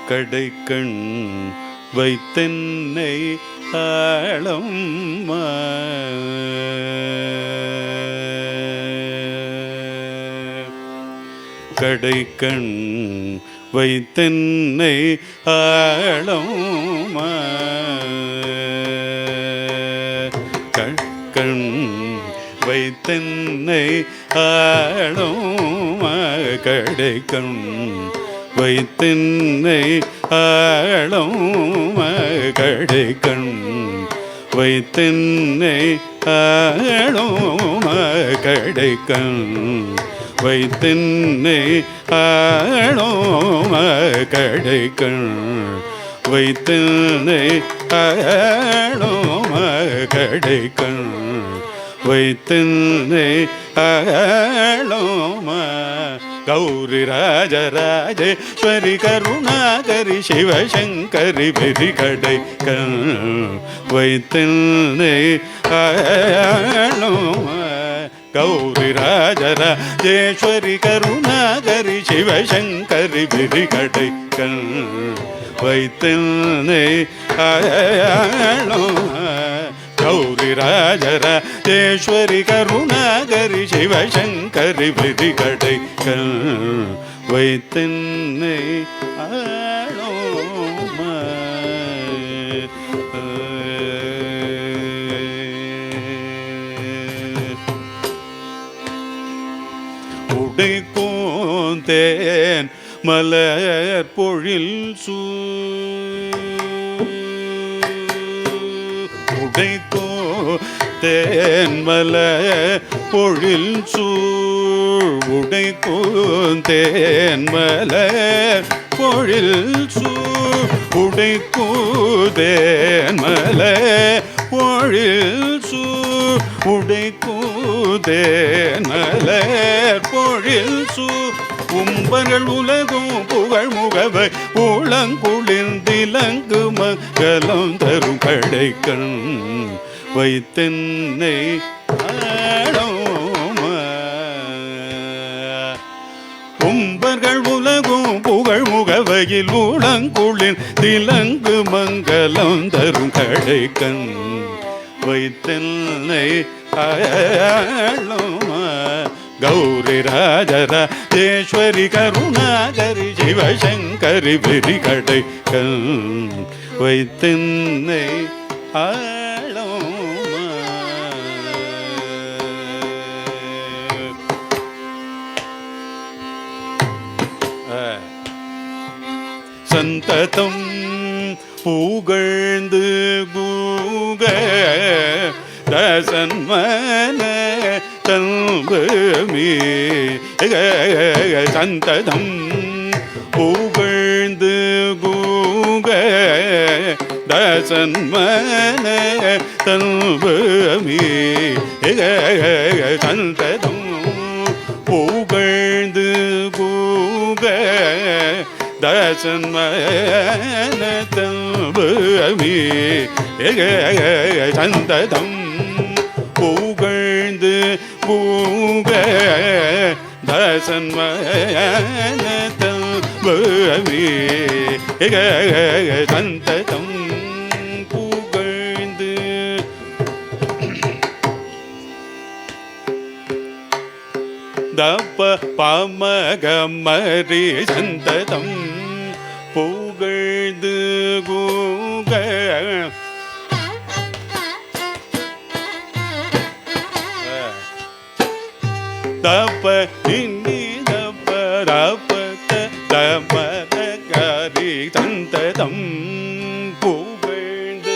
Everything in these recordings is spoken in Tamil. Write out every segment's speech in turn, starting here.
கடைக்கண் வைத்தென்னை ஆழம் கடைக்கண் வைத்தென்னை ஆழம் கண் வைத்தென்னை ஆழம் கடைக்கண் வைத்தென்னை ஆழம் கடைக்கண் வைத்தென்னை ஆழம் கடைக்கண் வைத்தென்னை ஆழம் கடைக்கண் வைத்தென்னை ஆழம் கடைக்கண் வைத்தென்னை ஆழம் கௌரி ராஜராஜேஸ்வரி கருணாகரி சிவசங்கரி வெறிகடை வைத்தென்னை ஆழம் கௌரி ராஜராஜேஸ்வரி கருணாகரி சிவசங்கரி வெறிகடை வைத்தென்னை ஆழம் கௌரி ராஜராஜேஸ்வரி கருணாகரி சிவசங்கரி வெறிகடை வைத்தென்னை ஆழம் உடைக்கோந்தேன் மலர் பொழில் தேன்மலர் பொழில் சூழ் உடைக்கூந்தேன்மலர் பொழில் சூழ் உடைக்கூந்தேன்மலர் பொழில் சூழ் உடைக்கூந்தேன்மலர் பொழில் சூழ் கும்பர்கள் உலகும் புகழ் முகவை உளங்குளிர்ந்திலங்கு மங்களம் தரும் கடைக்கண் வைத்தென்னை ஆழம் கும்பர்கள் உலகும் புகழ் முகவையில் உளங்குளிர்ந்திலங்கு மங்களம் தரும் கடைக்கண் வைத்தென்னை ஆழம் கௌரி ராஜராஜேஸ்வரி கருணாகரி சிவசங்கரி வெறிகடை வைத்தென்னை ஆழம் சந்ததம் புகழ்ந்து கூக தசன்மன தல்பமே சந்ததம் புகழ்ந்து கூக தசன்மன தல்பமே சந்ததம் புகழ்ந்து கூக தசன்மன தல்பமே சந்ததம் புகழ்ந்து பூக தசன்மன தல்பமே சந்ததம் புகழ்ந்து தப்ப பமகமரி சந்ததம் புகழ்ந்து கூக தப்ப இன்னி தப்ப தப்ப தமரகாரி சந்ததம் புகழ்ந்து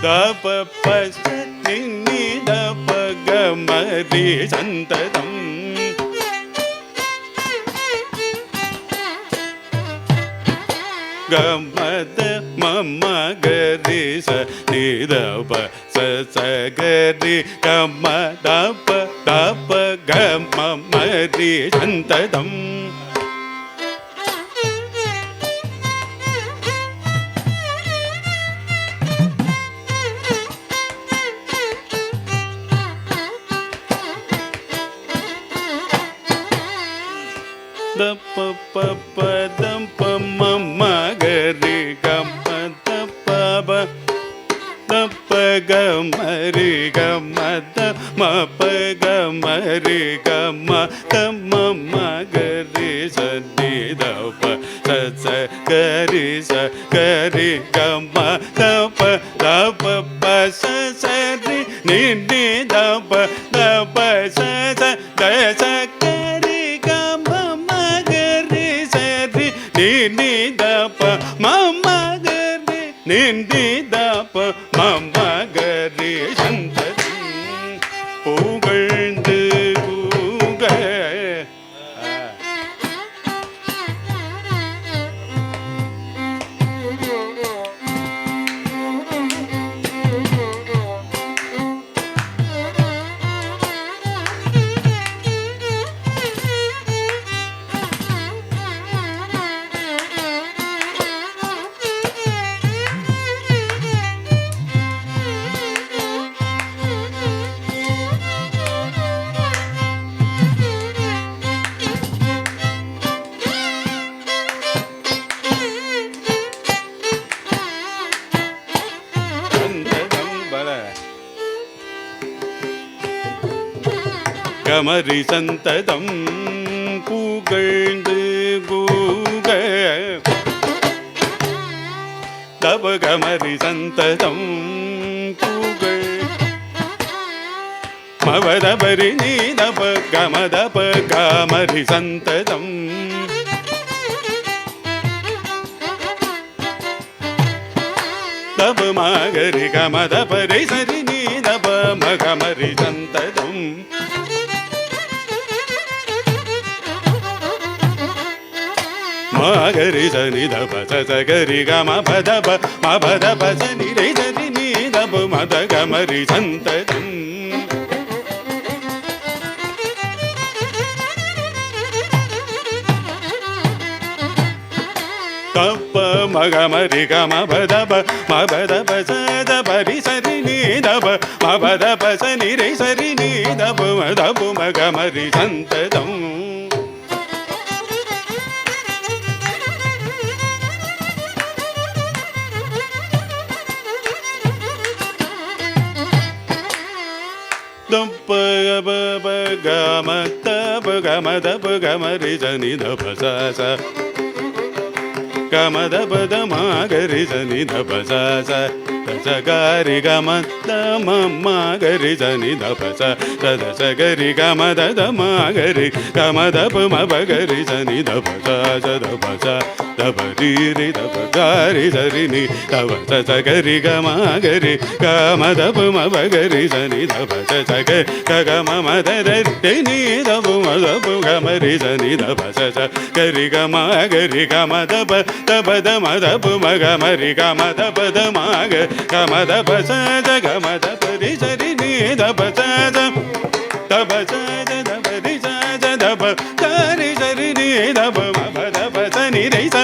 தப பச நின்னி தப கமரி சந்ததம் கமத மம கரி ச நிதப ச ச கரி கம தப தப கம மரி சந்ததம் தப்ப பப்ப தப்ப மம கரி கம தப்ப தப்ப கமரி கம தம கமரி கம தம மகரி சனி தப்ப ச கரி ச கரி கம தப்ப தப்ப பச சரி நின்னி தப்ப தப்ப ச தச நின்னி தப மம கரி நின்னி தப மம கரி சந்ததி புகழ்ந்து கூக கமரி சந்ததம் புகழ்ந்து கூக தப கமரி சந்ததம் புகழ் மவதபரி நீ தப கமதப கமரி சந்ததம் தப மகரி கமதபரி சரி நீ தப மகமரி சந்ததம் மகரி சனி தப சகரி கம பதப மபதப சனி ரே சரி நீ தப மத கமரி சந்ததம் தப்ப மகமரி கம பதப மபதப சதபரி சரி நீ தப மபதப சனி ரே சரி நீ தப மதப மகமரி சந்ததம் தப்ப ப கம தப கம தப கமரி சனி தப ச கம தப மகரி சனி தப ச சகரி கம தம மகரி சனி தப ச கரி கம தத மகரி கம தப மபகரி சனி தப ச தப ச தப ரி ரி தப கரி சரி நீ தப ச கரி கம கரி கம தப மபகரி சனி தப ச கம மத ரி நீ தப மதப கமரி சனி தப ச கரி கம கரி கம தப தப தம தப மகமரி கம தப தமாக கம தப ச கம தப ரி சரி நீ தப ச தப ச தப ரி ச தப கரி சரி நீ தப மப தப சனி ரை ச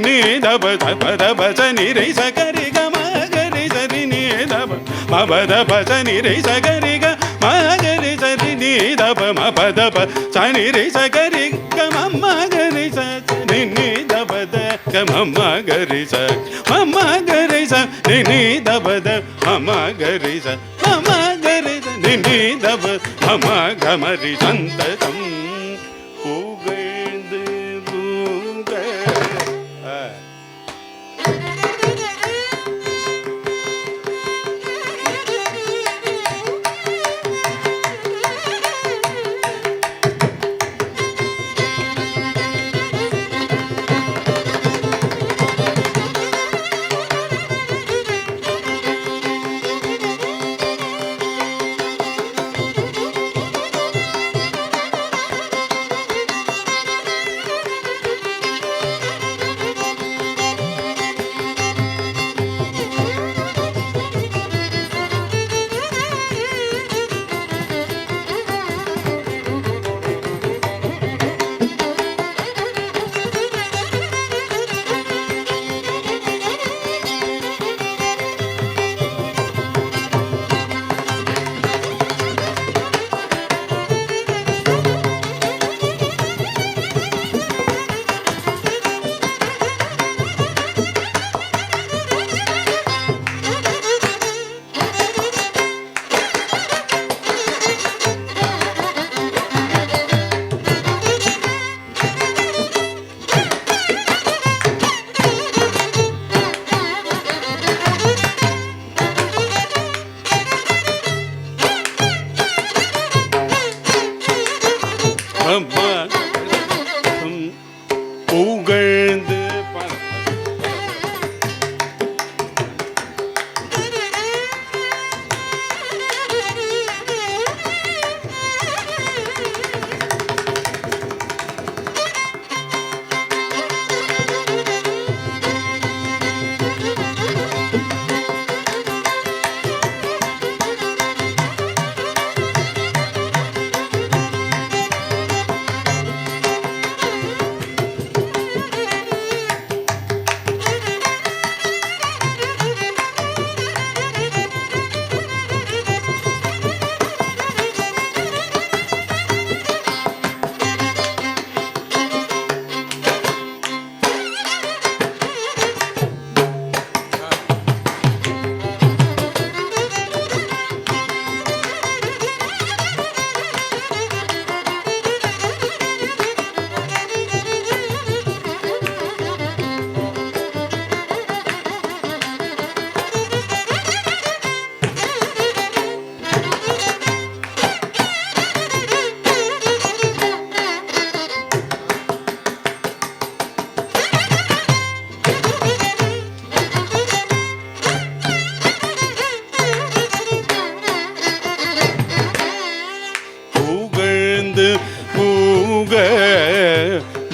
நீ தப தப தப சனி ரை ச கரி கம கரி சரி நீ தப மப தப சனி ரை ச கரி க மகரி சரி நீ தப மப தப சனி ரை ச கரி கம மகரி ச நீ தப த கம மகரி ச மம கரி ச நீ தப த மம கரி ச மம கரி ச நீ தப மம கமரி சந்ததம் புகழ்ந்து பூக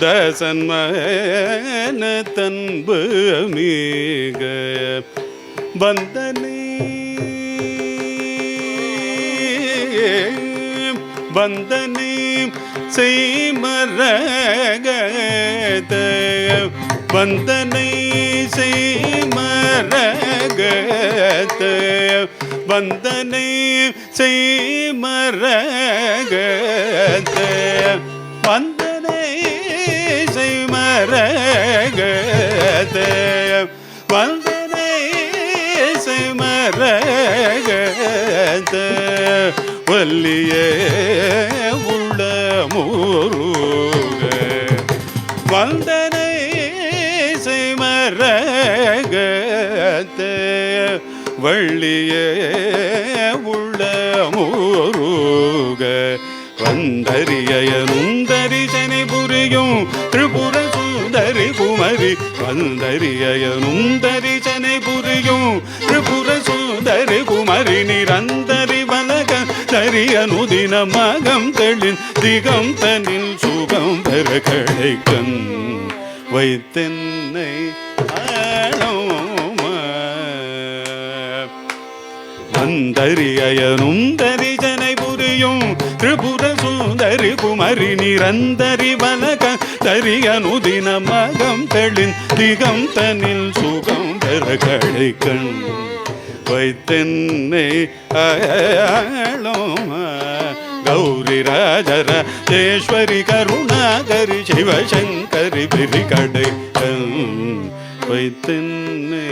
தசன்மன தன்பு மீக வந்தனே வந்தனே செய்மரகத வந்தனை செய்மரகத வந்தனை செய்மரகத வந்தனை செய்மரகத வந்தனை செய்மரகத வல்லியே உள்ள மூருக வந்தனை செய்மரகத வள்ளியே உள்ள மூருக வந்தரியனும் தரிசனை புரியும் திரிபுர சுந்தரி குமரி வந்தரியனும் தரிசனை புரியும் திரிபுர சுந்தரி குமரி நிரந்தரி வலக சரியனுதின மகம் தெளின் திகம் தனில் சுகம் பெற கிடைக்கன் வைத்தென்னை வந்தரியனும் தரிசனை புரியும் திரிபுர சுந்தரி குமரி நிரந்தரி வலக தரியனுதின மகம் தெளின் திகம் தனில் சுகம் பெற கிடைக்கண் வைத்தென்னை கௌரி ராஜராஜேஸ்வரி கருணாகரி சிவசங்கரி பிரி கிடைக்கண் வைத்தென்னை